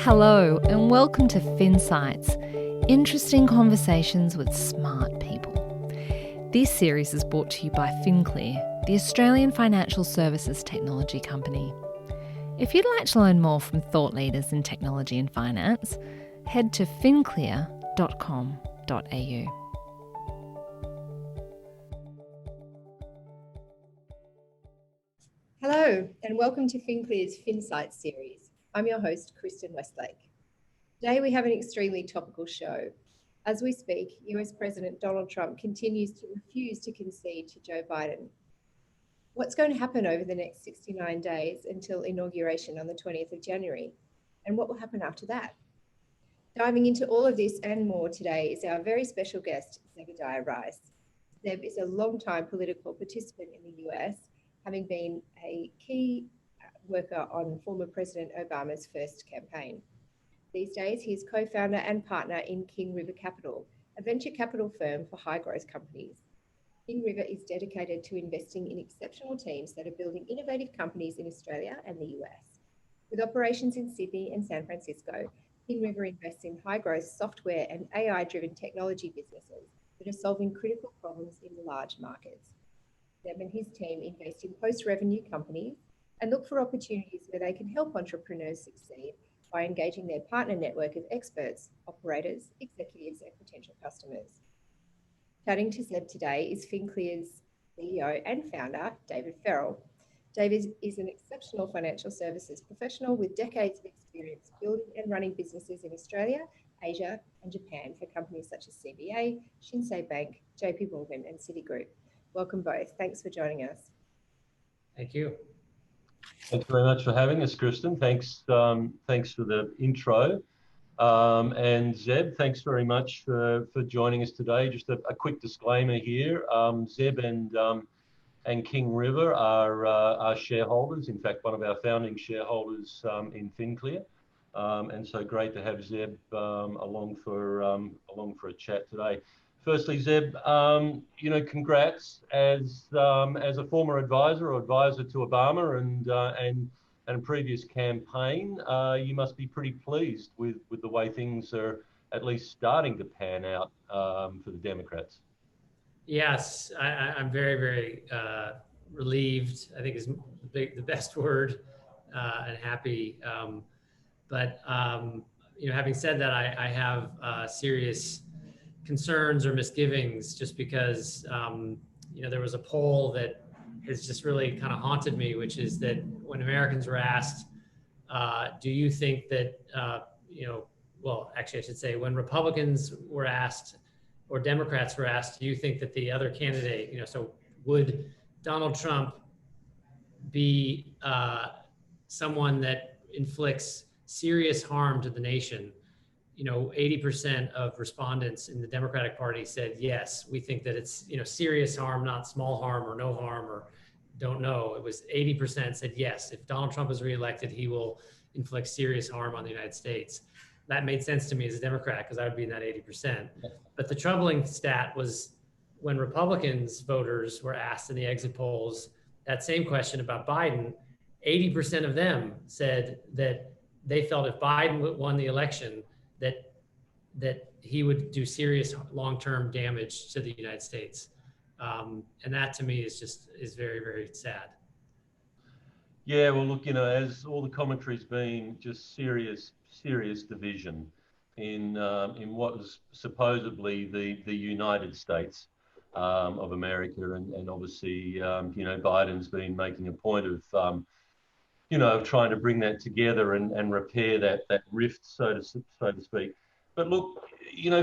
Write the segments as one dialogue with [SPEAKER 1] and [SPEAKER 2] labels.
[SPEAKER 1] Hello and welcome to FinSights, interesting conversations with smart people. This series is brought to you by FinClear, the Australian financial services technology company. If you'd like to learn more from thought leaders in technology and finance, head to finclear.com.au.
[SPEAKER 2] Hello and welcome to FinClear's FinSights series. I'm your host, Kristen Westlake. Today we have an extremely topical show. As we speak, US President Donald Trump continues to refuse to concede to Joe Biden. What's going to happen over the next 69 days until inauguration on the 20th of January? And what will happen after that? Diving into all of this and more today is our very special guest, Zebediah Rice. Zeb is a long-time political participant in the US, having been a key worker on former President Obama's first campaign. These days, he is co-founder and partner in King River Capital, a venture capital firm for high-growth companies. King River is dedicated to investing in exceptional teams that are building innovative companies in Australia and the US. With operations in Sydney and San Francisco, King River invests in high-growth software and AI-driven technology businesses that are solving critical problems in large markets. Zeb and his team invest in post-revenue companies and look for opportunities where they can help entrepreneurs succeed by engaging their partner network of experts, operators, executives, and potential customers. Chatting to Zeb today is FinClear's CEO and founder, David Farrell. David is an exceptional financial services professional with decades of experience building and running businesses in Australia, Asia, and Japan for companies such as CBA, Shinsei Bank, JP Morgan, and Citigroup. Welcome both. Thanks for joining us.
[SPEAKER 3] Thank you.
[SPEAKER 4] Thanks very much for having us, Kristen. Thanks for the intro. And Zeb, thanks very much for joining us today. Just a quick disclaimer here. Zeb and King River are our shareholders. In fact, one of our founding shareholders in FinClear. And so great to have Zeb along for a chat today. Firstly, Zeb, congrats as a former advisor or advisor to Obama and a previous campaign. You must be pretty pleased with the way things are at least starting to pan out for the Democrats.
[SPEAKER 3] Yes, I'm very, very relieved. I think is the best word, and happy. But having said that, I have serious concerns or misgivings just because there was a poll that has just really kind of haunted me, which is that when Americans were asked, do you think that well, actually I should say when Republicans were asked or Democrats were asked, do you think that the other candidate, so would Donald Trump be someone that inflicts serious harm to the nation? 80% of respondents in the Democratic Party said, yes, we think that it's, serious harm, not small harm or no harm or don't know. It was 80% said, yes, if Donald Trump is reelected, he will inflict serious harm on the United States. That made sense to me as a Democrat because I would be in that 80%. But the troubling stat was when Republicans voters were asked in the exit polls that same question about Biden, 80% of them said that they felt if Biden won the election, that he would do serious long-term damage to the United States. And that to me is very, very sad.
[SPEAKER 4] Yeah, well, look, as all the commentary's been just serious division in what was supposedly the United States of America, and obviously, Biden's been making a point of of trying to bring that together and repair that rift, so to speak. But look,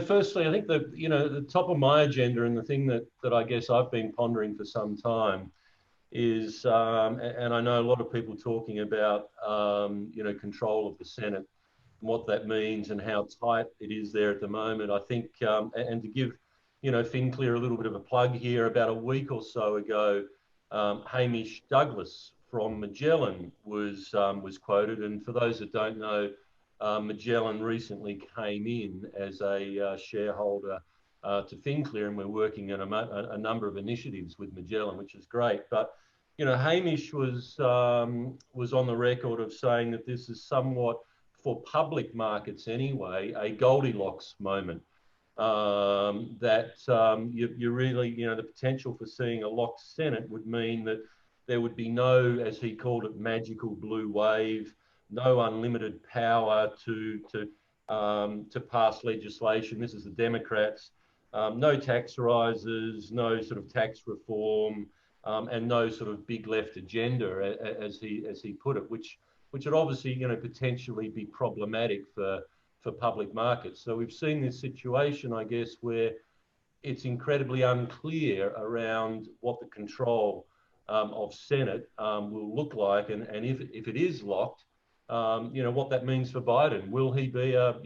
[SPEAKER 4] firstly, I think the top of my agenda and the thing that I guess I've been pondering for some time is, and I know a lot of people talking about, control of the Senate and what that means and how tight it is there at the moment. I think, and to give, FinClear a little bit of a plug here, about a week or so ago, Hamish Douglas from Magellan was quoted, and for those that don't know, Magellan recently came in as a shareholder to FinClear, and we're working on a number of initiatives with Magellan, which is great. But Hamish was on the record of saying that this is somewhat for public markets anyway, a Goldilocks moment. You really, the potential for seeing a locked Senate would mean that there would be no, as he called it, magical blue wave, no unlimited power to pass legislation. This is the Democrats. No tax rises, no sort of tax reform, and no sort of big left agenda, as he put it, which would obviously, potentially be problematic for public markets. So we've seen this situation, I guess, where it's incredibly unclear around what the control of Senate will look like, and if it is locked, what that means for Biden. Will he be a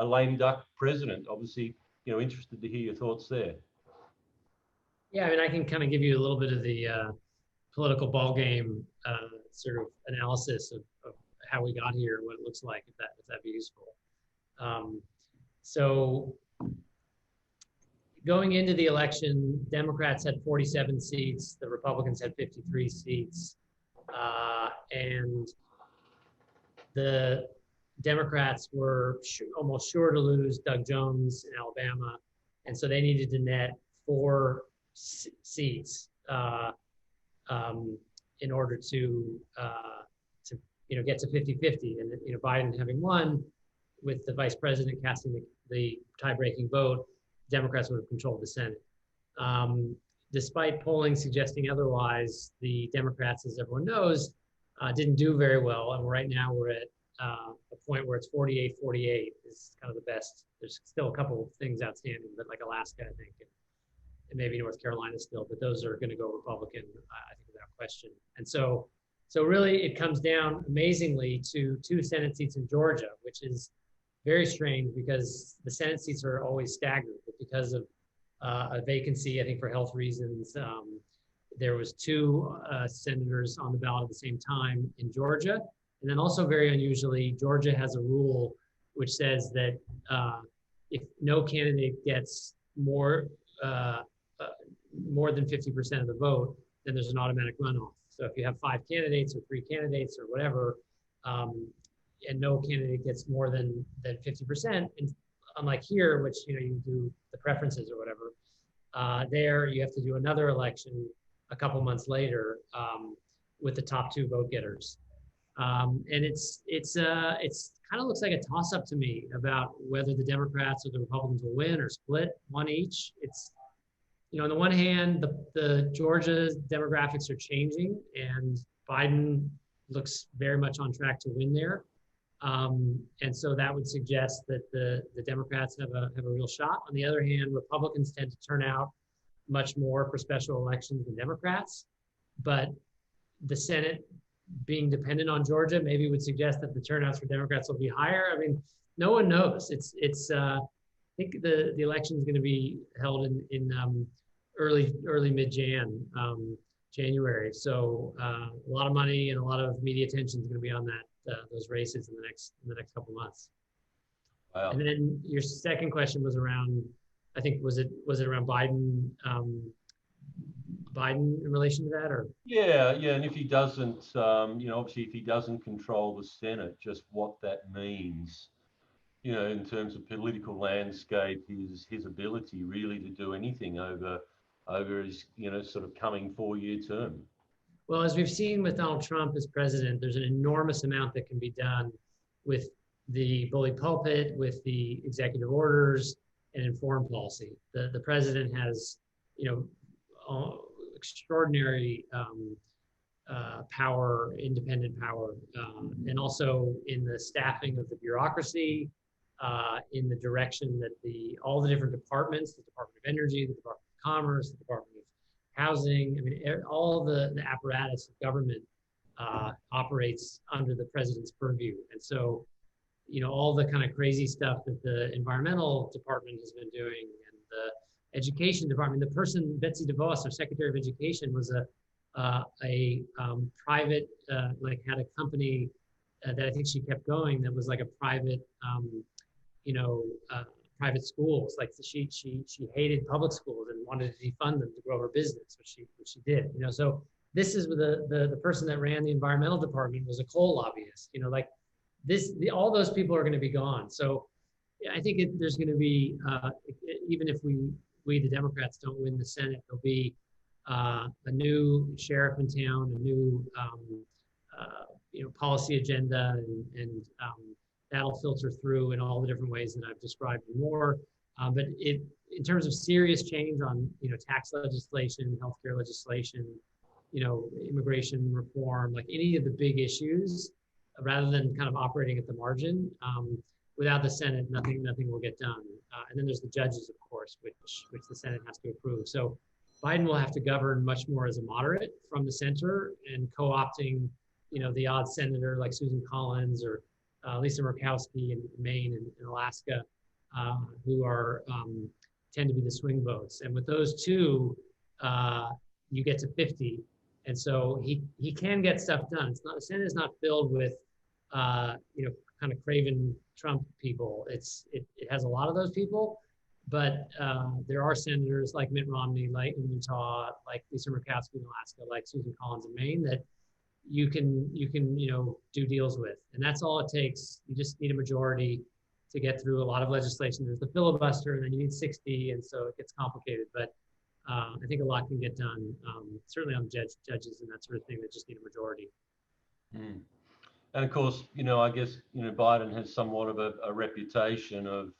[SPEAKER 4] lame duck president? Obviously, interested to hear your thoughts there.
[SPEAKER 3] Yeah, I mean, I can kind of give you a little bit of the political ball game sort of analysis of how we got here, what it looks like, if that'd be useful. So going into the election, Democrats had 47 seats, the Republicans had 53 seats, and the Democrats were almost sure to lose Doug Jones in Alabama, and so they needed to net 4 seats in order to get to 50-50, and Biden having won, with the vice president casting the tie-breaking vote, Democrats would have controlled the Senate. Despite polling suggesting otherwise, the Democrats, as everyone knows, didn't do very well, and right now we're at a point where it's 48-48 is kind of the best. There's still a couple of things outstanding, but like Alaska, I think, and maybe North Carolina still, but those are going to go Republican, I think, without question. And so really it comes down amazingly to 2 Senate seats in Georgia, which is very strange because the Senate seats are always staggered, but because of a vacancy, I think for health reasons, there was 2 senators on the ballot at the same time in Georgia. And then also very unusually, Georgia has a rule which says that if no candidate gets more than 50% of the vote, then there's an automatic runoff. So if you have 5 candidates or 3 candidates or whatever, and no candidate gets more than 50%, and unlike here, which you do the preferences or whatever, there you have to do another election a couple months later with the top 2 vote getters. And it's kind of looks like a toss-up to me about whether the Democrats or the Republicans will win or split one each. It's, on the one hand, the Georgia demographics are changing, and Biden looks very much on track to win there. And so that would suggest that the Democrats have a real shot. On the other hand, Republicans tend to turn out much more for special elections than Democrats, but the Senate being dependent on Georgia maybe would suggest that the turnouts for Democrats will be higher. I mean, no one knows. I think the election is going to be held in early January. So a lot of money and a lot of media attention is going to be on those races in the next couple months.
[SPEAKER 4] Wow.
[SPEAKER 3] And then your second question was around, I think, was it around Biden in relation to that, or? Yeah,
[SPEAKER 4] and if he doesn't, obviously if he doesn't control the Senate, just what that means, in terms of political landscape, his ability really to do anything over his, sort of coming 4-year term.
[SPEAKER 3] Well, as we've seen with Donald Trump as president, there's an enormous amount that can be done with the bully pulpit, with the executive orders, and in foreign policy. The president has, extraordinary power, independent power, and also in the staffing of the bureaucracy, in the direction that all the different departments, the Department of Energy, the Department of Commerce, the Department of Housing, I mean, all the apparatus of government operates under the president's purview. And so, all the kind of crazy stuff that the environmental department has been doing, and the education department, the person, Betsy DeVos, our Secretary of Education, was a private, had a company that I think she kept going that was like a private, private schools. Like she hated public schools and wanted to defund them to grow her business, which she did. So this is the person that ran the environmental department was a coal lobbyist. all those people are going to be gone. So I think there's going to be, even if we the Democrats don't win the Senate, there'll be a new sheriff in town, a new policy agenda, and that'll filter through in all the different ways that I've described and more. But in terms of serious change on tax legislation, healthcare legislation, immigration reform, like any of the big issues, rather than kind of operating at the margin, without the Senate, nothing will get done. And then there's the judges, of course, which the Senate has to approve. So Biden will have to govern much more as a moderate from the center, and co-opting, the odd senator like Susan Collins or Lisa Murkowski in Maine and Alaska, who tend to be the swing votes. And with those two, you get to 50. And so he can get stuff done. The Senate is not filled with, kind of craven Trump people. It has a lot of those people, but there are senators like Mitt Romney, like in Utah, like Lisa Murkowski in Alaska, like Susan Collins in Maine, that you can do deals with. And that's all it takes. You just need a majority to get through a lot of legislation. There's the filibuster, and then you need 60, and so it gets complicated. But I think a lot can get done, certainly on judges and that sort of thing, that just need a majority.
[SPEAKER 4] Mm. And of course, I guess, Biden has somewhat of a reputation of,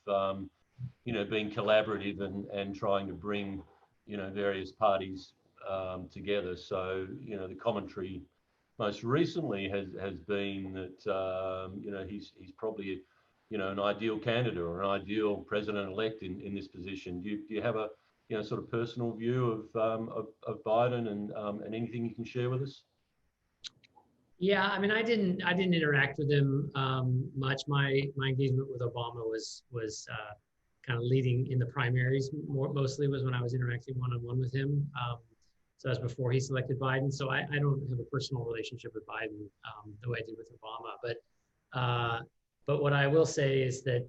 [SPEAKER 4] being collaborative and trying to bring, various parties together. So, the commentary most recently has been that, he's probably, an ideal candidate or an ideal president-elect in this position. Do you have a, sort of personal view of Biden and anything you can share with us?
[SPEAKER 3] Yeah, I mean, I didn't interact with him much. My engagement with Obama was kind of leading in the primaries. Mostly was when I was interacting one-on-one with him. So that's before he selected Biden. So I don't have a personal relationship with Biden the way I did with Obama. But what I will say is that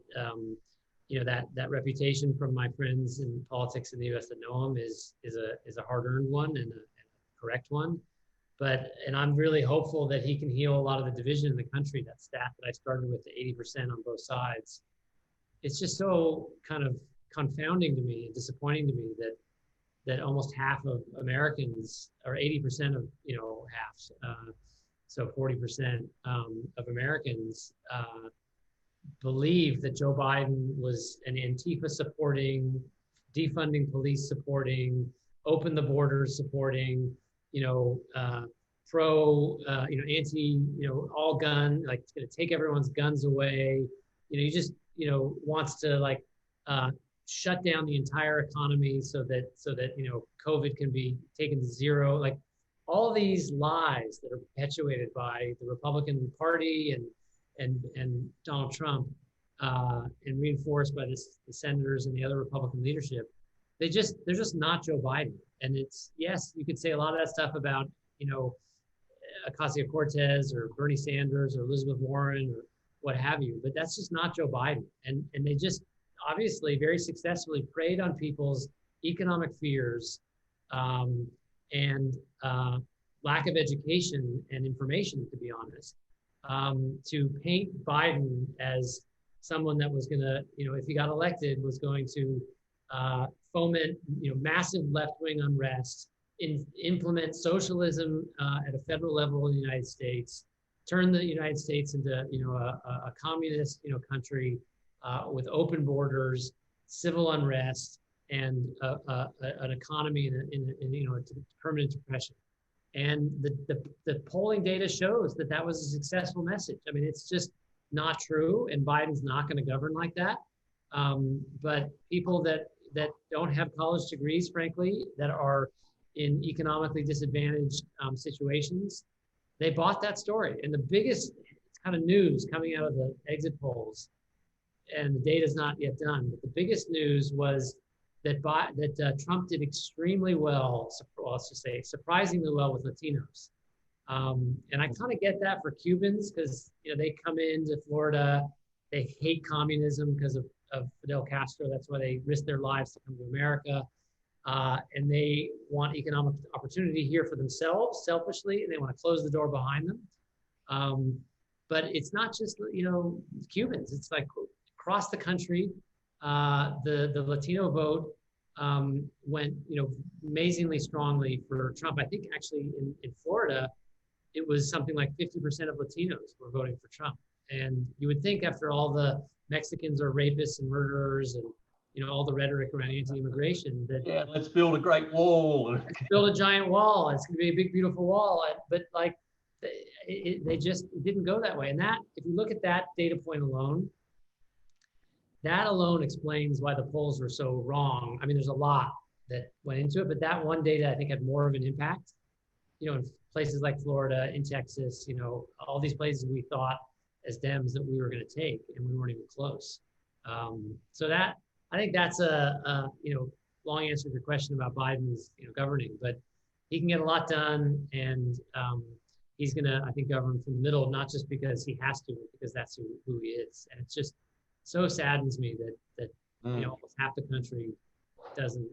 [SPEAKER 3] that reputation from my friends in politics in the U.S. that know him is a hard-earned one and a correct one. And I'm really hopeful that he can heal a lot of the division in the country. That stat that I started with, the 80% on both sides, it's just so kind of confounding to me and disappointing to me that almost half of Americans, or 80% of half, so 40% of Americans believe that Joe Biden was an Antifa supporting, defunding police supporting, open the borders supporting, pro, anti, all gun, like it's going to take everyone's guns away. He just, wants to shut down the entire economy so that COVID can be taken to zero. Like all these lies that are perpetuated by the Republican Party and Donald Trump, and reinforced by the senators and the other Republican leadership, they're just not Joe Biden. And yes, you could say a lot of that stuff about, Ocasio-Cortez or Bernie Sanders or Elizabeth Warren or what have you, but that's just not Joe Biden. And they just obviously very successfully preyed on people's economic fears and lack of education and information, to be honest, to paint Biden as someone that was going to, if he got elected, was going to foment, massive left-wing unrest, implement socialism at a federal level in the United States, turn the United States into, a communist, country with open borders, civil unrest, and an economy in permanent depression. And the polling data shows that was a successful message. I mean, it's just not true, and Biden's not going to govern like that. But people that don't have college degrees, frankly, that are in economically disadvantaged situations, they bought that story. And the biggest kind of news coming out of the exit polls, and the data's not yet done, but the biggest news was that Trump did extremely well, let's just say surprisingly well, with Latinos. And I kind of get that for Cubans, because they come into Florida, they hate communism because of Fidel Castro. That's why they risk their lives to come to America. And they want economic opportunity here for themselves, selfishly, and they want to close the door behind them. but it's not just, Cubans. It's like across the country, the Latino vote went, amazingly strongly for Trump. I think actually in Florida, it was something like 50% of Latinos were voting for Trump. And you would think after all the Mexicans are rapists and murderers and, all the rhetoric around anti-immigration that
[SPEAKER 4] let's build a great wall.
[SPEAKER 3] Let's build a giant wall. It's going to be a big, beautiful wall. But like, they just didn't go that way. And that, if you look at that data point alone, that alone explains why the polls were so wrong. I mean, there's a lot that went into it, but that one data I think had more of an impact, in places like Florida, in Texas, all these places we thought as Dems that we were going to take, and we weren't even close. So that, I think that's a long answer to your question about Biden's, governing, but he can get a lot done, and he's going to, I think, govern from the middle, not just because he has to, but because that's who he is. And it's just so saddens me that almost half the country doesn't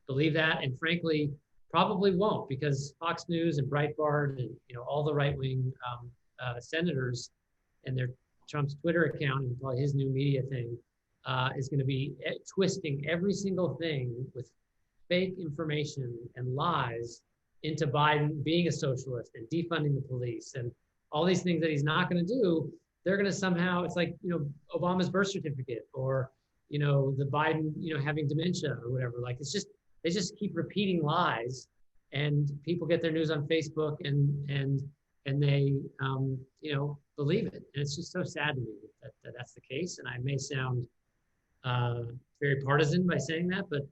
[SPEAKER 3] believe that, and frankly, probably won't, because Fox News and Breitbart and all the right-wing senators and their Trump's Twitter account and probably his new media thing is going to be twisting every single thing with fake information and lies into Biden being a socialist and defunding the police and all these things that he's not going to do. They're going to somehow, it's like, Obama's birth certificate, or, the Biden, having dementia or whatever. Like, it's just, they just keep repeating lies, and people get their news on Facebook and they, believe it. And it's just so sad to me that that's the case. And I may sound very partisan by saying that, but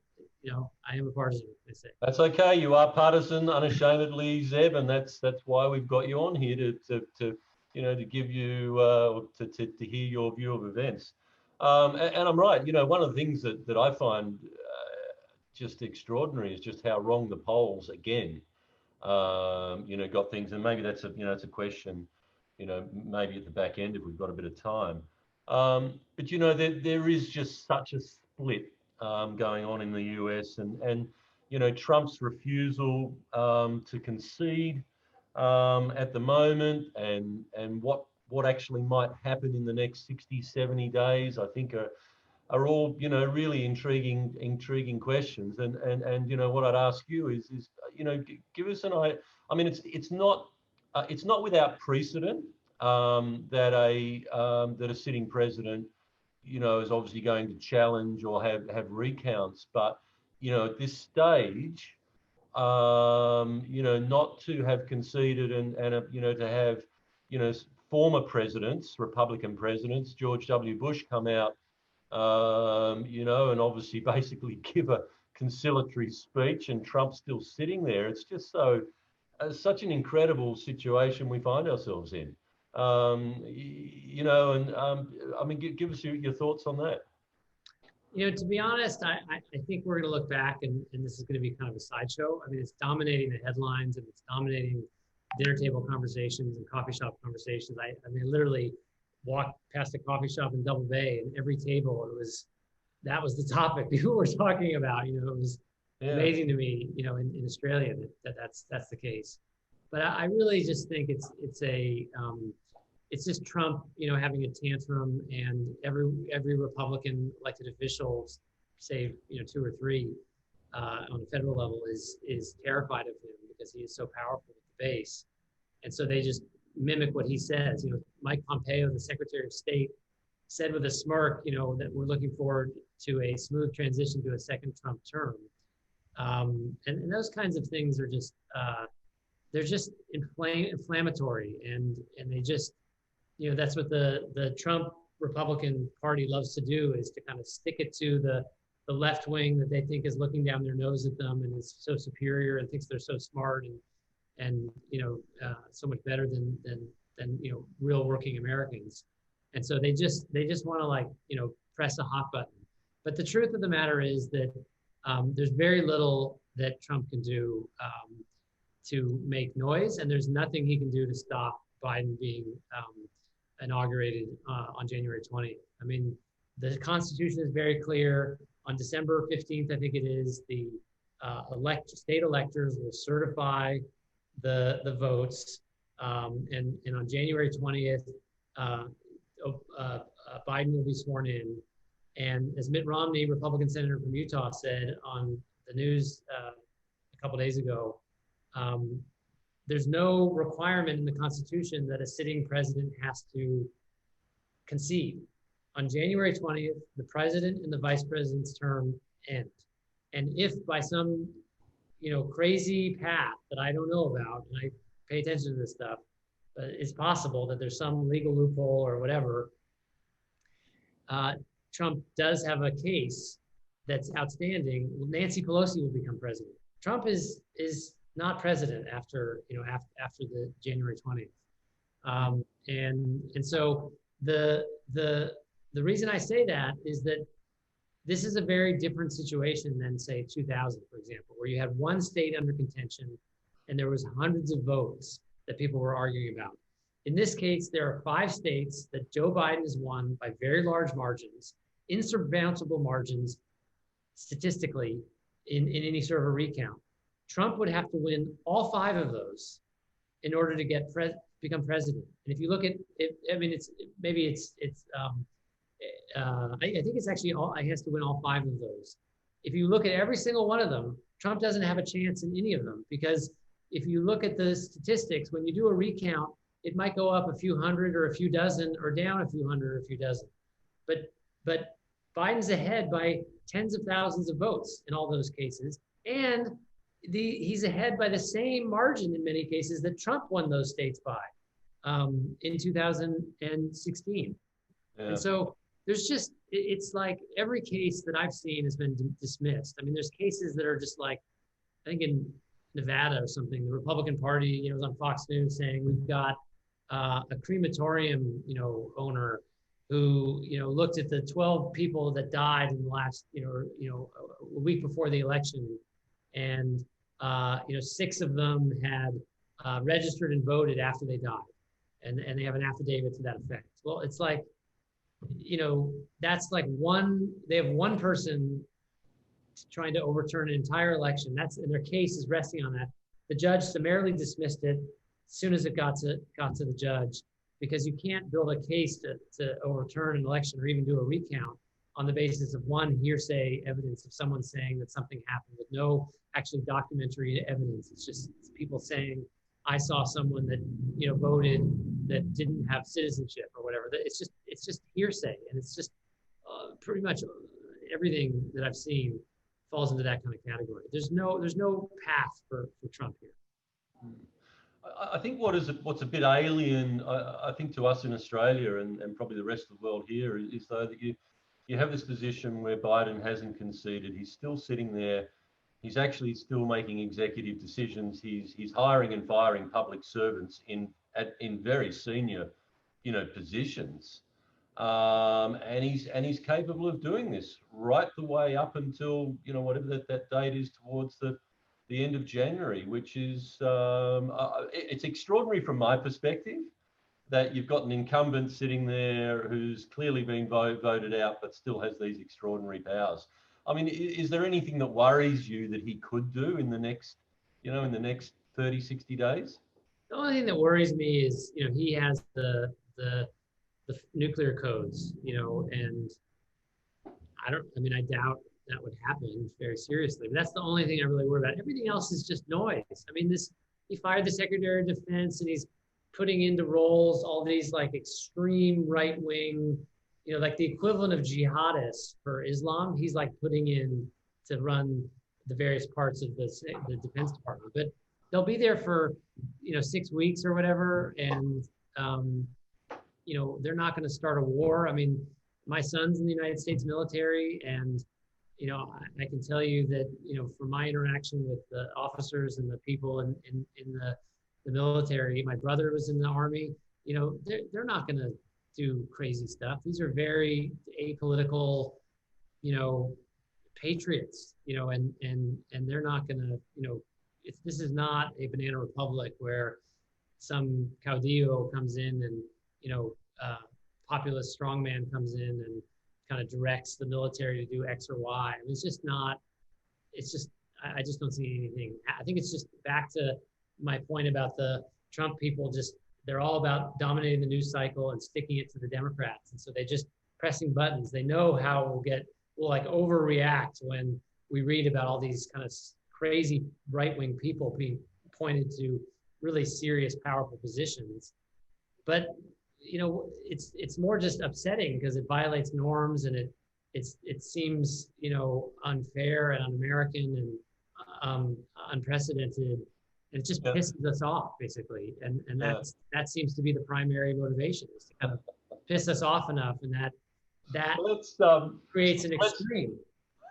[SPEAKER 3] I am a partisan, I say.
[SPEAKER 4] That's okay. You are partisan, unashamedly, Zeb, and that's why we've got you on here to give you to hear your view of events. And I'm right. One of the things that I find just extraordinary is just how wrong the polls again. Got things, and maybe that's a question. Maybe at the back end if we've got a bit of time. But there is just such a split going on in the US, and Trump's refusal to concede at the moment, and what actually might happen in the next 60, 70 days, I think are all really intriguing questions. And what I'd ask you is give us an idea. I mean, it's not without precedent that a sitting president is obviously going to challenge or have recounts, but at this stage, not to have conceded and to have former presidents, Republican presidents, George W. Bush come out, and obviously basically give a conciliatory speech, and Trump's still sitting there. It's just such an incredible situation we find ourselves in. I mean, give us your thoughts on that.
[SPEAKER 3] To be honest, I think we're going to look back and this is going to be kind of a sideshow. I mean, it's dominating the headlines, and it's dominating dinner table conversations and coffee shop conversations. I mean, literally walked past a coffee shop in Double Bay, and every table, that was the topic people were talking about. It was amazing to me, in Australia that's the case. But I really just think it's just Trump, having a tantrum, and every Republican elected official, save 2 or 3 on the federal level, is terrified of him because he is so powerful with the base, and so they just mimic what he says. Mike Pompeo, the Secretary of State, said with a smirk, that we're looking forward to a smooth transition to a second Trump term, and those kinds of things are just they're just inflammatory, and they just that's what the Trump Republican Party loves to do, is to kind of stick it to the left wing that they think is looking down their nose at them and is so superior and thinks they're so smart and so much better than real working Americans. And so they just want to press a hot button. But the truth of the matter is that there's very little that Trump can do to make noise, and there's nothing he can do to stop Biden being inaugurated on January 20th. I mean, the Constitution is very clear. On December 15th, I think it is, the state electors will certify the votes. And on January 20th, Biden will be sworn in. And as Mitt Romney, Republican senator from Utah, said on the news a couple days ago, there's no requirement in the Constitution that a sitting president has to concede. On January 20th, the president and the vice president's term end. And if by some, crazy path that I don't know about, and I pay attention to this stuff, but it's possible that there's some legal loophole or whatever, Trump does have a case that's outstanding. Nancy Pelosi will become president. Trump is not president after the January 20th, and so the reason I say that is that this is a very different situation than, say, 2000, for example, where you had one state under contention and there was hundreds of votes that people were arguing about. In this case, there are 5 states that Joe Biden has won by very large margins, insurmountable margins, statistically, in any sort of a recount. Trump would have to win all 5 of those in order to become president. And if you look at it, I mean, I think it's actually he has to win all 5 of those. If you look at every single one of them, Trump doesn't have a chance in any of them, because if you look at the statistics, when you do a recount, it might go up a few hundred or a few dozen, or down a few hundred or a few dozen. But Biden's ahead by tens of thousands of votes in all those cases. And he's ahead by the same margin in many cases that Trump won those states by in 2016. Yeah. And so there's just, it's like every case that I've seen has been dismissed. I mean, there's cases that are just like, I think in Nevada or something, the Republican Party, was on Fox News saying we've got a crematorium, owner who, looked at the 12 people that died in the last, a week before the election, and 6 of them had registered and voted after they died, and they have an affidavit to that effect. Well, it's like, that's like they have one person trying to overturn an entire election. And their case is resting on that. The judge summarily dismissed it as soon as it got to the judge, because you can't build a case to overturn an election or even do a recount on the basis of one hearsay evidence of someone saying that something happened with no actually documentary evidence. It's just people saying, I saw someone that voted that didn't have citizenship or whatever. It's just hearsay, and it's just pretty much everything that I've seen falls into that kind of category. There's no path for Trump here.
[SPEAKER 4] I think what's a bit alien, I think, to us in Australia and probably the rest of the world here is though that you have this position where Biden hasn't conceded. He's still sitting there. He's actually still making executive decisions. He's hiring and firing public servants in very senior, positions, and he's capable of doing this right the way up until whatever that date is, towards the end of January, which is it's extraordinary from my perspective that you've got an incumbent sitting there who's clearly been voted out but still has these extraordinary powers. I mean, is there anything that worries you that he could do in the next 30, 60 days?
[SPEAKER 3] The only thing that worries me is, he has the nuclear codes, and I doubt that would happen very seriously. But that's the only thing I really worry about. Everything else is just noise. I mean, he fired the Secretary of Defense, and he's putting into roles all these like extreme right-wing, like the equivalent of jihadists for Islam. He's like putting in to run the various parts of the Defense Department. But they'll be there for 6 weeks or whatever, and they're not going to start a war. I mean, my son's in the United States military, and I can tell you that from my interaction with the officers and the people in the military, my brother was in the Army. They're not going to do crazy stuff. These are very apolitical, patriots. And they're not going to this is not a banana republic where some caudillo comes in and populist strongman comes in and kind of directs the military to do X or Y. I mean, I just don't see anything. I think it's just back to my point about the Trump people they're all about dominating the news cycle and sticking it to the Democrats. And so they just pressing buttons. They know how we'll like overreact when we read about all these kind of crazy right-wing people being appointed to really serious, powerful positions. But, it's more just upsetting because it violates norms, and it seems, unfair and un-American and unprecedented. And it just pisses us off, basically. And that seems to be the primary motivation, is to kind of piss us off enough, and that creates an extreme.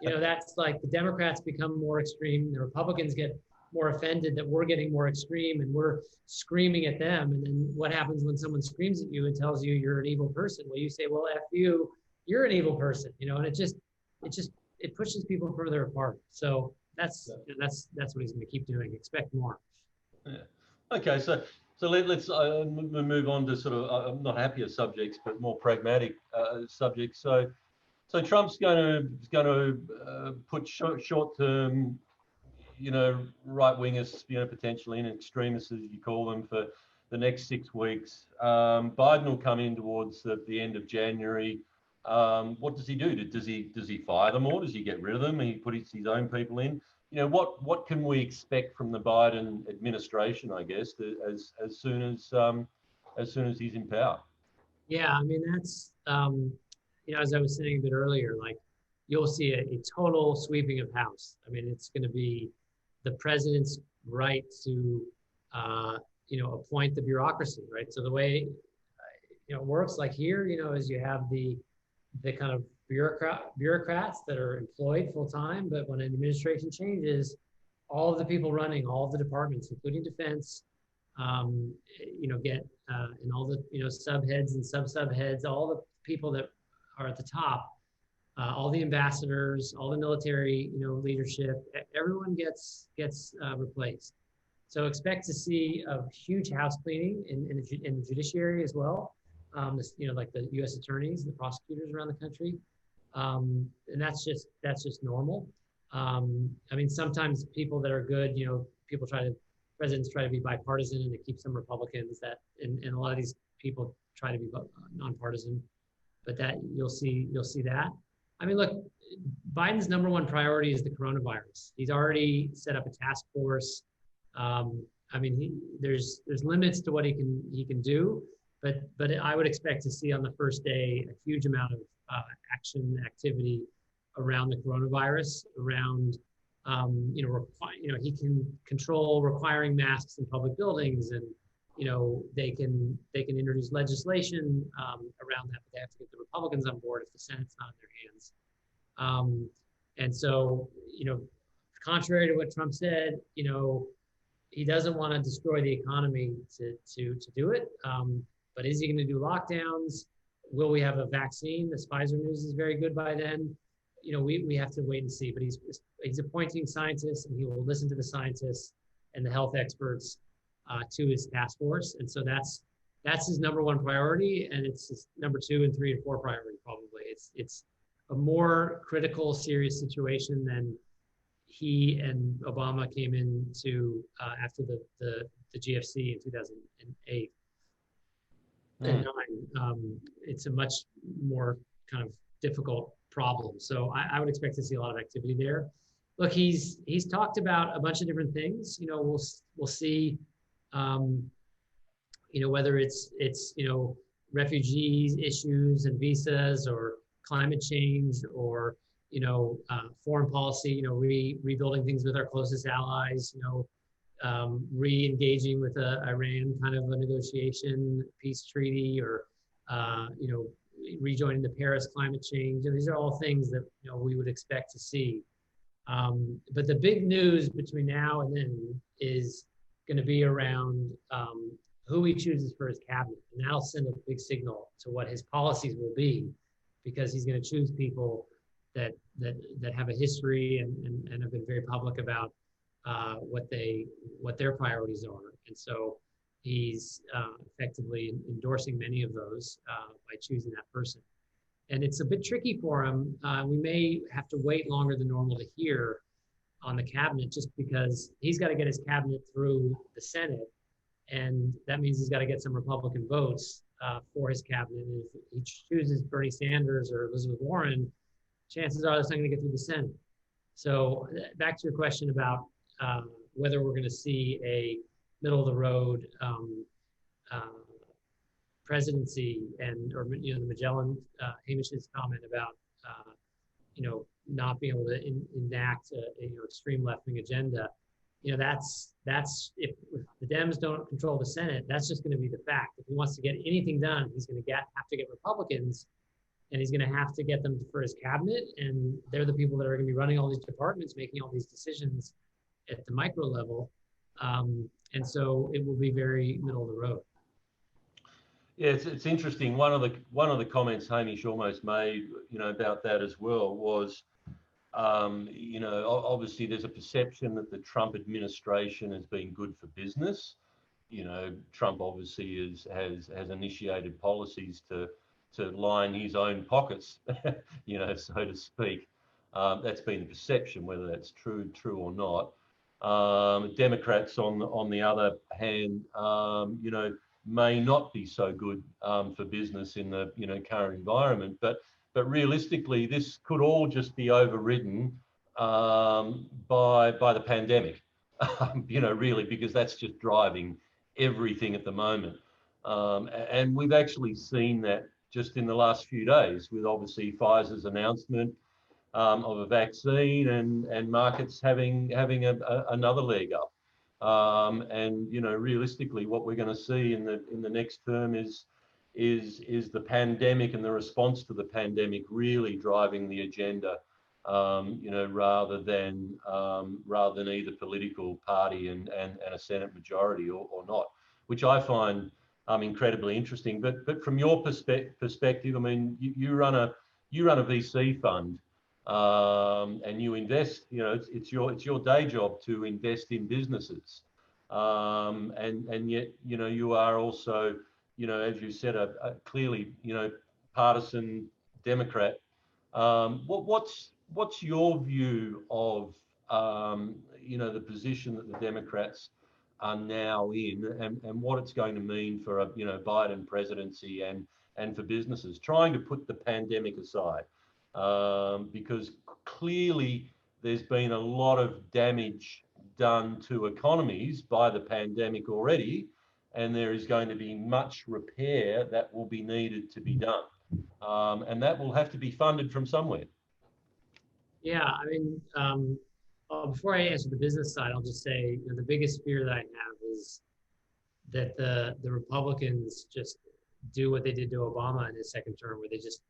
[SPEAKER 3] That's like the Democrats become more extreme, the Republicans get more offended that we're getting more extreme, and we're screaming at them. And then what happens when someone screams at you and tells you you're an evil person? Well, you say, well, F you, you're an evil person, and it pushes people further apart. So that's what he's going to keep doing. Expect more.
[SPEAKER 4] Yeah. Okay, so let's move on to sort of not happier subjects, but more pragmatic subjects. So Trump's going to put short-term, right wingers, potentially, and extremists, as you call them, for the next 6 weeks. Biden will come in towards the end of January. What does he do? Does he fire them all? Does he get rid of them and he puts his own people in? What can we expect from the Biden administration, I guess, as soon as he's in power?
[SPEAKER 3] Yeah, I mean, that's as I was saying a bit earlier, like you'll see a total sweeping of house. I mean, it's going to be the president's right to appoint the bureaucracy, right? So the way it works, like here, is you have the kind of bureaucrats that are employed full time, but when an administration changes, all of the people running all of the departments, including defense, get and all the subheads and sub-subheads, all the people that are at the top, all the ambassadors, all the military leadership, everyone gets replaced. So expect to see a huge house cleaning in the judiciary as well. Like the U.S. attorneys, the prosecutors around the country, and that's just normal. I mean, sometimes people that are good, presidents try to be bipartisan, and it keeps some Republicans and a lot of these people try to be nonpartisan, but that you'll see that. I mean, look, Biden's number one priority is the coronavirus. He's already set up a task force. I mean, there's limits to what he can do. But I would expect to see on the first day a huge amount of activity around the coronavirus, around he can control requiring masks in public buildings, and they can introduce legislation around that, but they have to get the Republicans on board if the Senate's not in their hands. And so contrary to what Trump said, he doesn't want to destroy the economy to do it. But is he going to do lockdowns? Will we have a vaccine? This Pfizer news is very good by then. We have to wait and see. But he's appointing scientists, and he will listen to the scientists and the health experts to his task force. And so that's his number one priority, and it's his number 2 and 3 and 4 priority probably. It's a more critical, serious situation than he and Obama came into after the GFC in 2008. And 9, it's a much more kind of difficult problem. So I would expect to see a lot of activity there. Look, he's talked about a bunch of different things. We'll see. Whether it's refugees issues and visas, or climate change, or foreign policy. Rebuilding things with our closest allies. Re-engaging with Iran, kind of a negotiation, peace treaty, or rejoining the Paris climate change. And these are all things that we would expect to see. But the big news between now and then is going to be around who he chooses for his cabinet, and that'll send a big signal to what his policies will be, because he's going to choose people that have a history and have been very public about what their priorities are. And so he's effectively endorsing many of those by choosing that person. And it's a bit tricky for him. We may have to wait longer than normal to hear on the cabinet, just because he's got to get his cabinet through the Senate. And that means he's got to get some Republican votes for his cabinet. And if he chooses Bernie Sanders or Elizabeth Warren, chances are that's not going to get through the Senate. So back to your question about whether we're going to see a middle of the road presidency, and or the Magellan Hamish's comment about not being able to enact a extreme left-wing agenda. That's if the Dems don't control the Senate, that's just going to be the fact. If he wants to get anything done, he's going to have to get Republicans, and he's going to have to get them for his cabinet, and they're the people that are going to be running all these departments, making all these decisions at the micro level, and so it will be very middle of the road.
[SPEAKER 4] Yeah, it's interesting. One of the comments Hamish almost made, about that as well was, obviously there's a perception that the Trump administration has been good for business. Trump obviously has initiated policies to line his own pockets, so to speak. That's been the perception. Whether that's true or not. Democrats, on the other hand, may not be so good for business in the current environment, but realistically, this could all just be overridden by the pandemic, really, because that's just driving everything at the moment. And we've actually seen that just in the last few days with obviously Pfizer's announcement of a vaccine and markets having another leg up. And realistically, what we're going to see in the next term is the pandemic and the response to the pandemic really driving the agenda, rather than either political party and a Senate majority or not, which I find incredibly interesting. But from your perspective, I mean, you run a VC fund. And you invest, it's your day job to invest in businesses, and yet you are also, as you said, a clearly partisan Democrat. What's your view of the position that the Democrats are now in, and what it's going to mean for a Biden presidency and for businesses, trying to put the pandemic aside? Because clearly there's been a lot of damage done to economies by the pandemic already, and there is going to be much repair that will be needed to be done, and that will have to be funded from somewhere.
[SPEAKER 3] Yeah, I mean, before I answer the business side, I'll just say the biggest fear that I have is that the Republicans just do what they did to Obama in his second term, where they just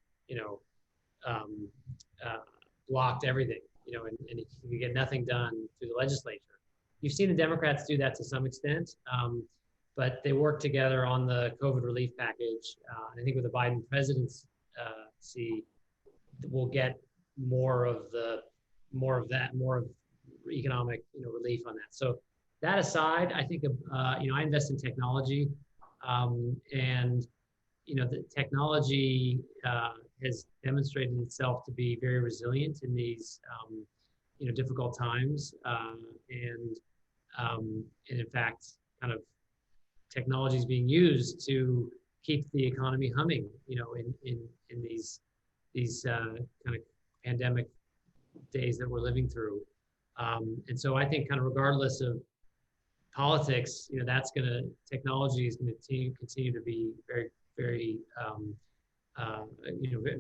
[SPEAKER 3] blocked everything, and you get nothing done through the legislature. You've seen the Democrats do that to some extent, but they work together on the COVID relief package. And I think with the Biden presidency, we'll get more of economic relief on that. So that aside, I think I invest in technology, and the technology has demonstrated itself to be very resilient in these difficult times, and in fact, kind of technology is being used to keep the economy humming, in these kind of pandemic days that we're living through. And so I think kind of regardless of politics, technology is going to continue to be very, very,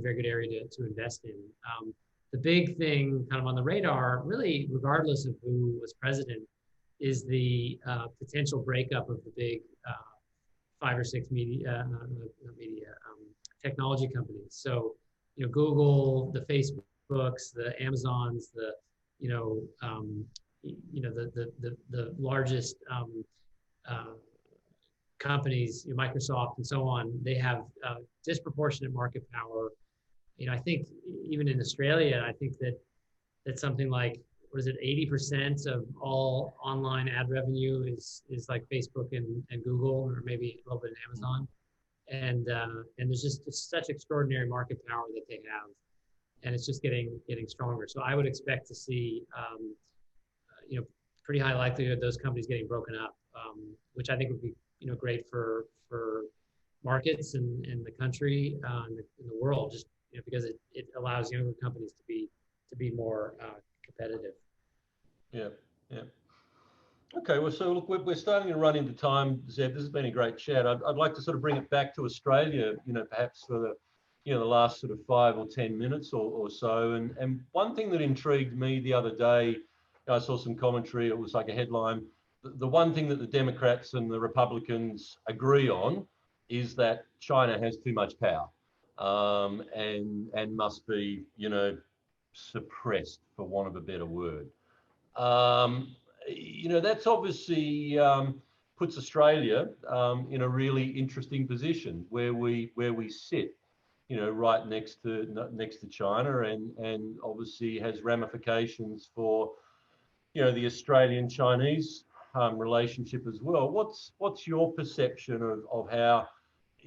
[SPEAKER 3] very good area to invest in. The big thing kind of on the radar, really, regardless of who was president, is the potential breakup of the big 5 or 6 technology companies. So, Google, the Facebooks, the Amazons, the largest companies, Microsoft and so on. They have disproportionate market power. I think even in Australia, I think that something like, 80% of all online ad revenue is like Facebook and Google, or maybe a little bit of Amazon. And there's just such extraordinary market power that they have, and it's just getting stronger. So I would expect to see, pretty high likelihood those companies getting broken up. which I think would be great for markets and the country and the world, just because it allows younger companies to be more competitive.
[SPEAKER 4] Yeah, yeah. Okay, well, so look, we're starting to run into time, Zeb. This has been a great chat. I'd like to sort of bring it back to Australia, perhaps for the last sort of 5 or 10 minutes or so. And one thing that intrigued me the other day, I saw some commentary. It was like a headline. The one thing that the Democrats and the Republicans agree on is that China has too much power, and must be, suppressed, for want of a better word. That's obviously puts Australia in a really interesting position where we sit, right next to China, and obviously has ramifications for, the Australian-Chinese relationship as well. What's your perception of how,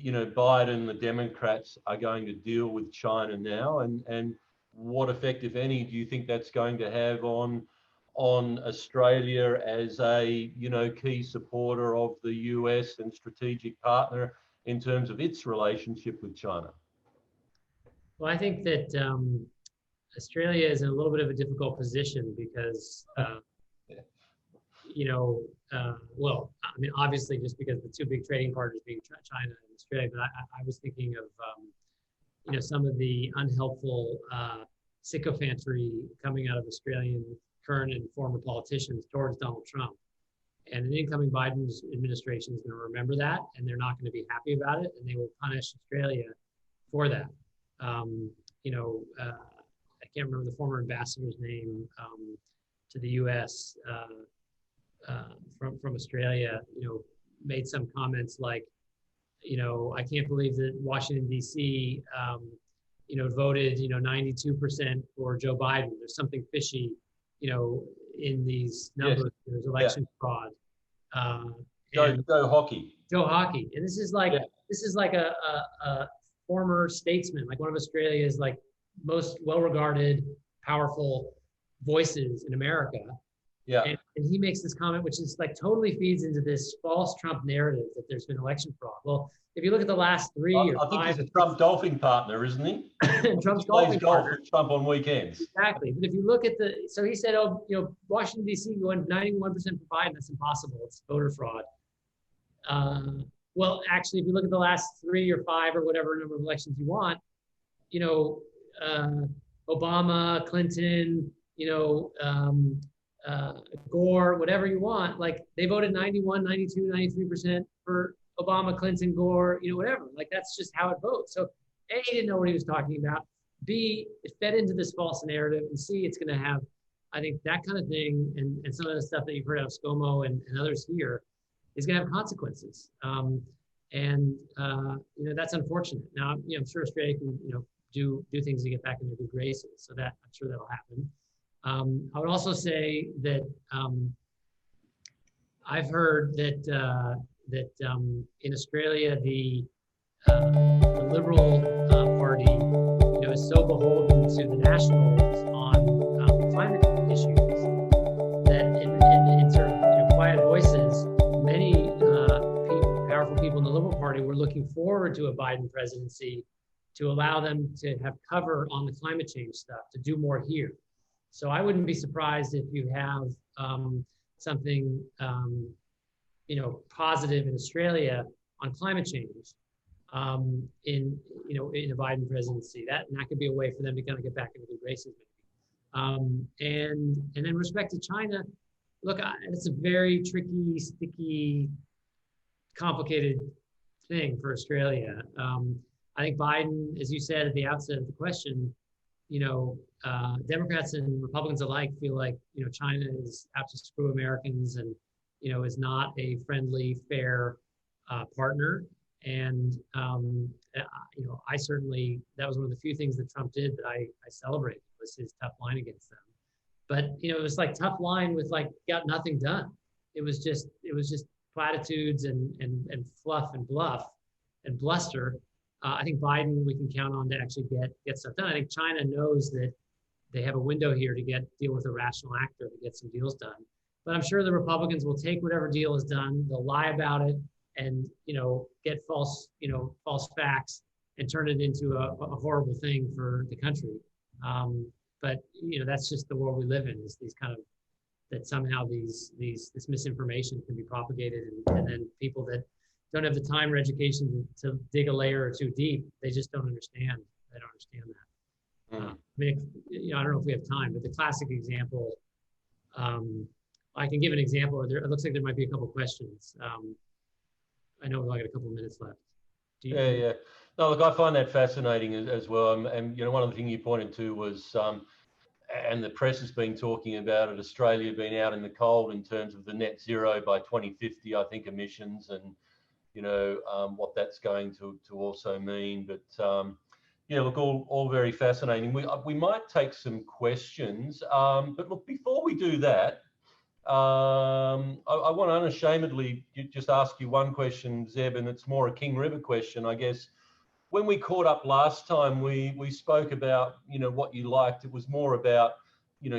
[SPEAKER 4] Biden, the Democrats, are going to deal with China now, and what effect, if any, do you think that's going to have on Australia as a key supporter of the US and strategic partner in terms of its relationship with China?
[SPEAKER 3] Well, I think that Australia is in a little bit of a difficult position because well, I mean, obviously just because the two big trading partners being China and Australia, but I was thinking of some of the unhelpful sycophantry coming out of Australian current and former politicians towards Donald Trump. And the incoming Biden administration is going to remember that, and they're not going to be happy about it, and they will punish Australia for that. I can't remember the former ambassador's name to the U.S. From Australia, made some comments like, I can't believe that Washington, D.C., voted, 92% for Joe Biden. There's something fishy, in these numbers. Yes. There's election fraud.
[SPEAKER 4] Joe Hockey.
[SPEAKER 3] Joe Hockey. And this is like a former statesman, like one of Australia's like most well-regarded, powerful voices in America.
[SPEAKER 4] Yeah.
[SPEAKER 3] And he makes this comment, which is like totally feeds into this false Trump narrative that there's been election fraud. Well, if you look at the last three or
[SPEAKER 4] I think
[SPEAKER 3] five,
[SPEAKER 4] he's a Trump golfing partner, isn't he?
[SPEAKER 3] Trump's
[SPEAKER 4] he plays
[SPEAKER 3] golfing
[SPEAKER 4] golf
[SPEAKER 3] partner.
[SPEAKER 4] with Trump on weekends.
[SPEAKER 3] Exactly. But if you look at so he said, Washington, D.C. going 91% for Biden, that's impossible. It's voter fraud. Well, actually, if you look at the last 3 or 5 or whatever number of elections you want, Obama, Clinton, Gore, whatever you want, like they voted 91, 92, 93% for Obama, Clinton, Gore, whatever. Like that's just how it votes. So A, he didn't know what he was talking about. B, it fed into this false narrative. And C, it's going to have, I think, that kind of thing and some of the stuff that you've heard out of ScoMo and others here is going to have consequences. That's unfortunate. Now, I'm sure Australia can, do things to get back in their good graces. So that I'm sure that'll happen. I would also say that I've heard that in Australia the Liberal Party, is so beholden to the Nationals on climate issues that in sort of quiet voices, many powerful people in the Liberal Party were looking forward to a Biden presidency to allow them to have cover on the climate change stuff, to do more here. So I wouldn't be surprised if you have something, positive in Australia on climate change in a Biden presidency. That could be a way for them to kind of get back into good graces, maybe. And then respect to China, look, it's a very tricky, sticky, complicated thing for Australia. I think Biden, as you said at the outset of the question, Democrats and Republicans alike feel like, China is out to screw Americans and, is not a friendly, fair partner. And, I certainly, that was one of the few things that Trump did that I celebrated, was his tough line against them. But, it was like tough line with like, got nothing done. It was just platitudes and fluff and bluff and bluster. I think Biden, we can count on to actually get stuff done. I think China knows that they have a window here to deal with a rational actor to get some deals done. But I'm sure the Republicans will take whatever deal is done, they'll lie about it, and get false facts and turn it into a horrible thing for the country. But that's just the world we live in, is these kind of, that somehow this misinformation can be propagated, and then people that don't have the time or education to dig a layer or two deep, they just don't understand. They don't understand that. I mean, I don't know if we have time, but the classic example, I can give an example. It looks like there might be a couple questions. I know we've only got a couple of minutes left.
[SPEAKER 4] Yeah. No, look, I find that fascinating as well. And one of the things you pointed to was, and the press has been talking about it, Australia being out in the cold in terms of the net zero by 2050, I think, emissions, and what that's going to also mean. But look, all very fascinating. We might take some questions, but look, before we do that, I want to unashamedly just ask you one question, Zeb, and it's more a King River question, I guess. When we caught up last time, we spoke about what you liked. It was more about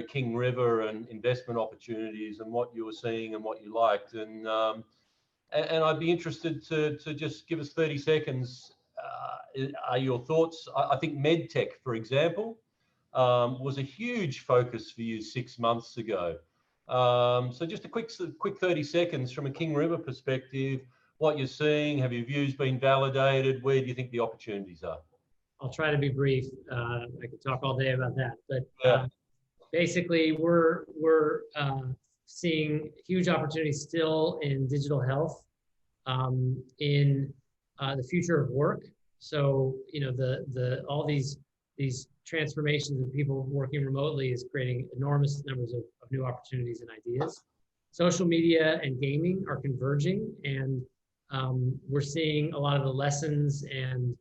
[SPEAKER 4] King River and investment opportunities and what you were seeing and what you liked. And I'd be interested to just give us 30 seconds. Are your thoughts? I think medtech, for example, was a huge focus for you 6 months ago. So just a quick 30 seconds from a King River perspective, what you're seeing, have your views been validated? Where do you think the opportunities are?
[SPEAKER 3] I'll try to be brief. I could talk all day about that, but basically we're seeing huge opportunities still in digital health, in the future of work. So all these transformations of people working remotely is creating enormous numbers of new opportunities and ideas. Social media and gaming are converging, and we're seeing a lot of the lessons and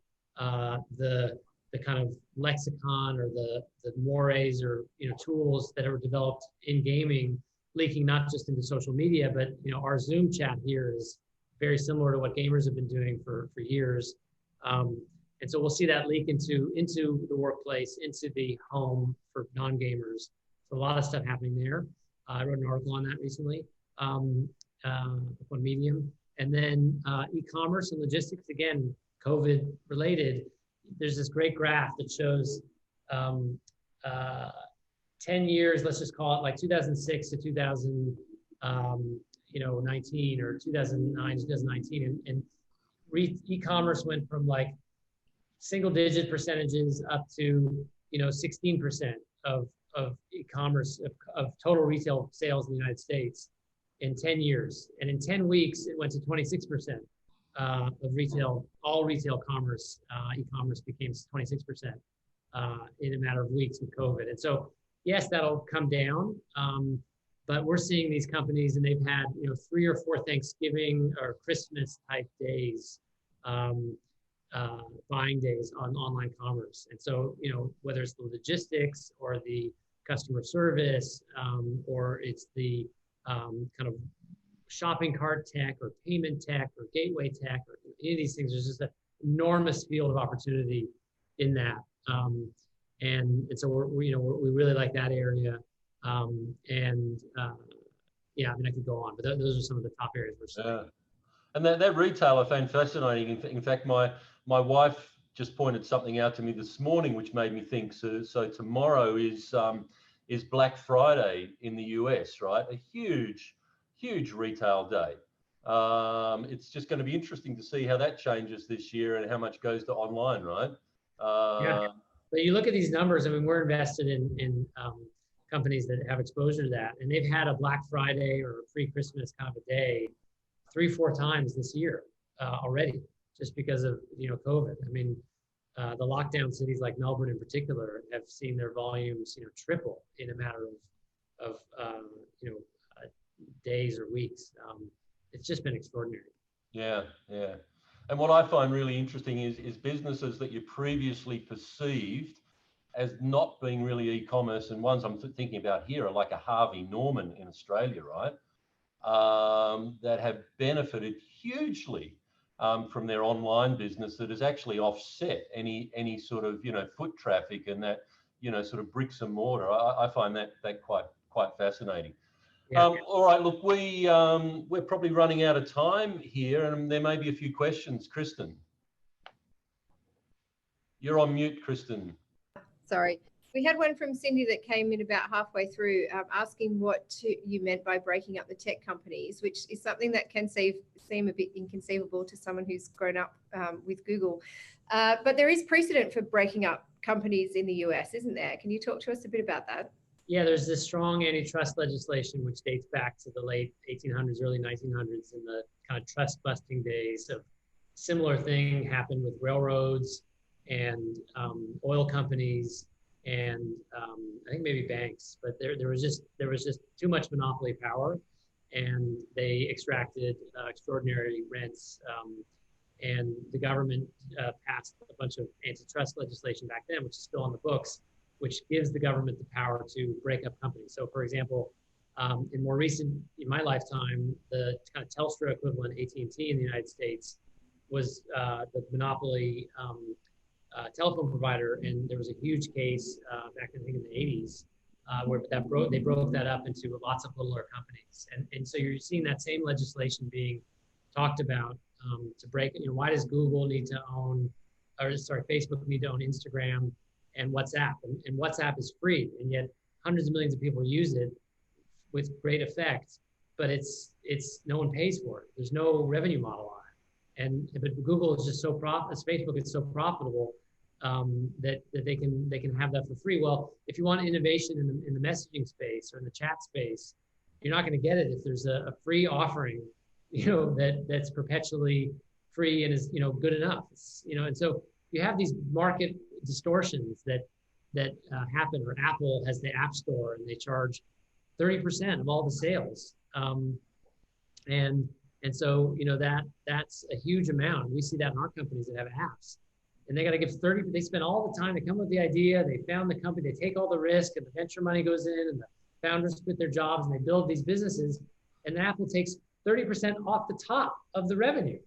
[SPEAKER 3] the kind of lexicon or the mores or tools that are developed in gaming leaking not just into social media, but our Zoom chat here is very similar to what gamers have been doing for years. And so we'll see that leak into the workplace, into the home for non-gamers. So a lot of stuff happening there. I wrote an article on that recently on Medium. And then e-commerce and logistics, again, COVID related. There's this great graph that shows 10 years, let's just call it like 2006 to 2019 or 2009, 2019. And e-commerce went from like single digit percentages up to 16% of e-commerce of total retail sales in the United States in 10 years. And in 10 weeks, it went to 26% of all retail commerce, e-commerce became 26% in a matter of weeks with COVID. And so, yes, that'll come down, but we're seeing these companies, and they've had 3 or 4 Thanksgiving or Christmas type days, buying days on online commerce. And so, whether it's the logistics or the customer service, or it's the kind of shopping cart tech or payment tech or gateway tech or any of these things, there's just an enormous field of opportunity in that. And so we really like that area. I mean, I could go on, but those are some of the top areas we're seeing.
[SPEAKER 4] Yeah. And that retail I found fascinating. In fact, my wife just pointed something out to me this morning, which made me think. So tomorrow is Black Friday in the US, right? A huge retail day. It's just going to be interesting to see how that changes this year and how much goes to online, right?
[SPEAKER 3] Yeah. But you look at these numbers. I mean, we're invested in companies that have exposure to that, and they've had a Black Friday or a pre-Christmas kind of a day 3-4 times this year already, just because of COVID. I mean, the lockdown cities like Melbourne in particular have seen their volumes triple in a matter of days or weeks. It's just been extraordinary.
[SPEAKER 4] Yeah. And what I find really interesting is businesses that you previously perceived as not being really e-commerce, and ones I'm thinking about here are like a Harvey Norman in Australia, right? That have benefited hugely from their online business, that has actually offset any sort of foot traffic and that sort of bricks and mortar. I find that quite fascinating.
[SPEAKER 3] Yeah.
[SPEAKER 4] All right, look, we're probably running out of time here, and there may be a few questions. Kristen, you're on mute, Kristen.
[SPEAKER 2] Sorry. We had one from Cindy that came in about halfway through, asking you meant by breaking up the tech companies, which is something that can seem a bit inconceivable to someone who's grown up with Google. But there is precedent for breaking up companies in the US, isn't there? Can you talk to us a bit about that?
[SPEAKER 3] Yeah, there's this strong antitrust legislation which dates back to the late 1800s, early 1900s, in the kind of trust busting days of similar thing happened with railroads and oil companies and I think maybe banks, but there was just too much monopoly power, and they extracted extraordinary rents. And the government passed a bunch of antitrust legislation back then, which is still on the books, which gives the government the power to break up companies. So, for example, in my lifetime, the kind of Telstra equivalent, AT&T in the United States, was the monopoly telephone provider, and there was a huge case back I think in the 80s where they broke that up into lots of littler companies, and so you're seeing that same legislation being talked about to break. Why does Google need to own, Facebook need to own Instagram and WhatsApp, and WhatsApp is free, and yet hundreds of millions of people use it with great effect, but it's no one pays for it. There's no revenue model on it, but Google is just Facebook is so profitable that they can have that for free. Well, if you want innovation in the messaging space or in the chat space, you're not going to get it if there's a free offering, that's perpetually free and is good enough. And so you have these market distortions that happen. Or Apple has the App Store and they charge 30% of all the sales, and so that's a huge amount. We see that in our companies that have apps. And they got to give 30, they spend all the time to come up with the idea, they found the company, they take all the risk, and the venture money goes in, and the founders quit their jobs, and they build these businesses, and Apple takes 30% off the top of the revenue.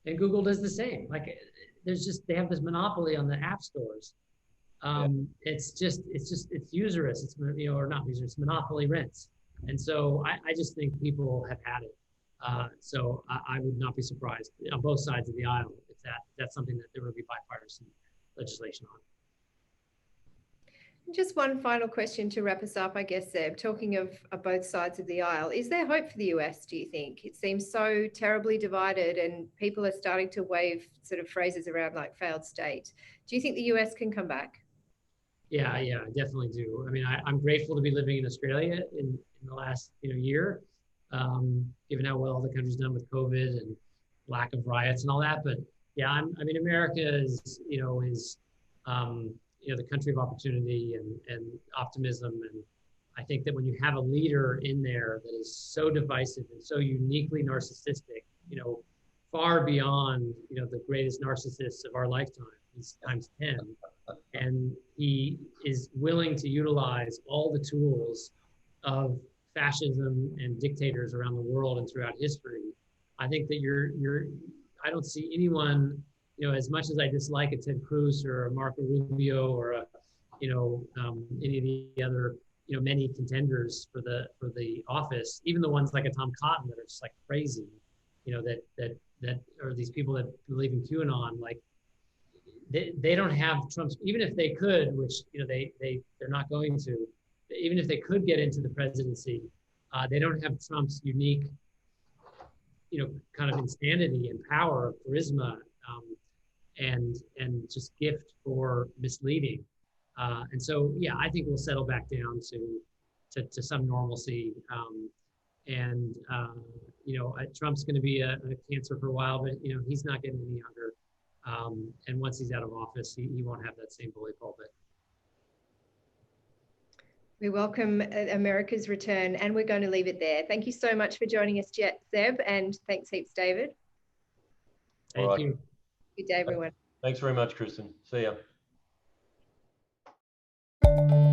[SPEAKER 3] And Google does the same. Like, they have this monopoly on the app stores. It's usurious, or not usurious, it's monopoly rents. And so I just think people have had it. So I would not be surprised on both sides of the aisle if that's something that there would be bipartisan legislation on.
[SPEAKER 2] Just one final question to wrap us up, I guess, Seb. Talking of both sides of the aisle, is there hope for the US, do you think? It seems so terribly divided, and people are starting to wave sort of phrases around like failed state. Do you think the US can come back?
[SPEAKER 3] Yeah, I definitely do. I mean, I'm grateful to be living in Australia in the last year, given how well the country's done with COVID and lack of riots and all that. But yeah, America is the country of opportunity and optimism. And I think that when you have a leader in there that is so divisive and so uniquely narcissistic, far beyond, the greatest narcissists of our lifetime, he's times 10, and he is willing to utilize all the tools of fascism and dictators around the world and throughout history. I think that I don't see anyone, as much as I dislike a Ted Cruz or a Marco Rubio or any of the other, many contenders for the office, even the ones like a Tom Cotton that are just like crazy, that or these people that believe in QAnon, like they don't have Trump's, even if they could, which they're not going to, even if they could get into the presidency, they don't have Trump's unique, kind of insanity and power, charisma, and just gift for misleading. And so, yeah, I think we'll settle back down to some normalcy. Trump's going to be a cancer for a while, but he's not getting any younger. And once he's out of office, he won't have that same bully pulpit.
[SPEAKER 2] We welcome America's return, and we're going to leave it there. Thank you so much for joining us, Seb, and thanks heaps, David.
[SPEAKER 3] Thank you.
[SPEAKER 2] Good day, everyone.
[SPEAKER 4] Thanks very much, Kristen. See ya.